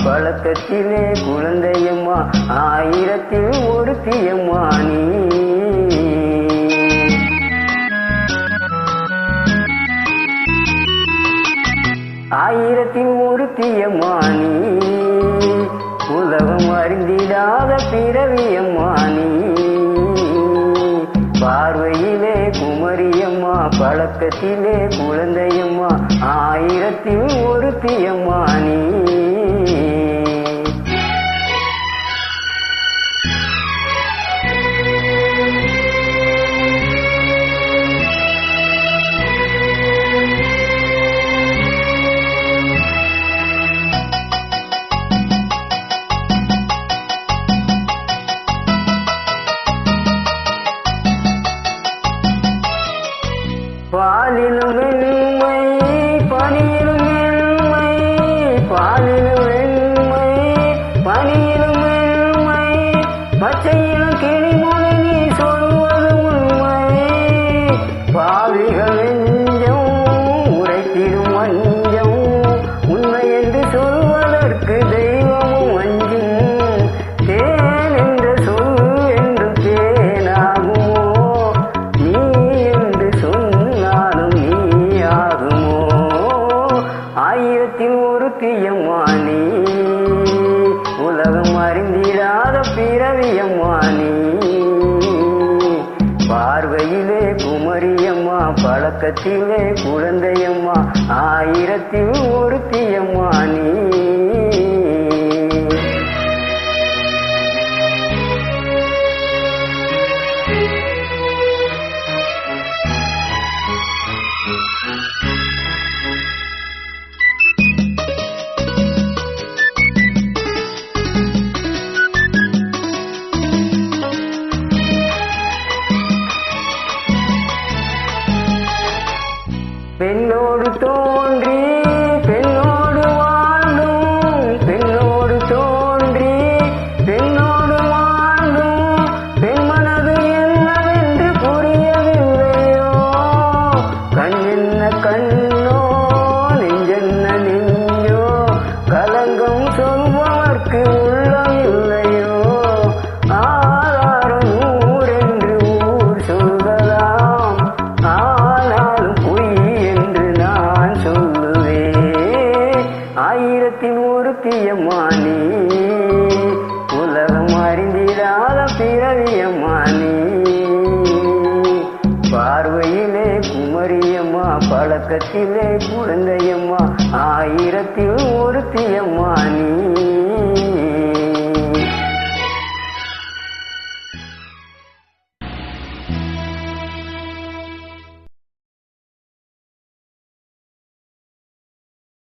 பழக்கத்திலே குழந்தையம்மா ஆயிரத்தில் ஒருத்தியம்மா நீ. ஆயிரத்தில் ஒருத்தியம்மா நீ, உலகம் அறிந்திடாத பிறவியம்மா நீ. பார்வையிலே குமரியம்மா பழக்கத்திலே குழந்தையம்மா ஆயிரத்தில் ஒருத்தியம்மா நீ. பாலிலும் வெண்மை பனியிலும் வெண்மை, பாலிலும் வெண்மை பனியிலும் வெண்மை, பச்சையிலும் கிளிமொழி நீ சொல்வது உண்மை. பாவிகள் நெஞ்சம் உரைத்திடும் வஞ்சம், உண்மை என்று சொல்வதற்கு தெய்வமும் அஞ்சும். தேன் என்ற சொல் என்று தேனாகுமோ, நீ என்று சொன்னாலும் நீ ஆகுமோ. ஆயிரத்தில் ஒருத்தியம்மா நீ, உலகம் அறிந்திடாத பிறவியம்மா நீ. பார்வையிலே குமரியம்மா பழக்கத்திலே குழந்தையம்மா ஆயிரத்தில் ஒருத்தியம்மா நீ. பெண்ணோடு தோன்றி பெண்ணோடு வாழ்ந்தும், பெண்ணோடு தோன்றி பெண்ணோடு வாழ்ந்தும், பெண்மனது என்னவென்று புரியவில்லையோ. கண்ணென்ன கண்ணோ நெஞ்சென்ன நெஞ்சோ, கலங்கம் சொல்பவர்க்கு உள்ளம் இல்லையோ. ஆதாரம் ஊரென்று ஊர் சொல்லலாம், ஆனாலும் ஆயிரத்தில் ஒருத்தியம்மா நீ, உலகம் அறிந்திடாத பிறவியம்மா நீ. பார்வையிலே குமரியம்மா பழக்கத்திலே குழந்தையம்மா ஆயிரத்தில் ஒருத்தியம்மா நீ.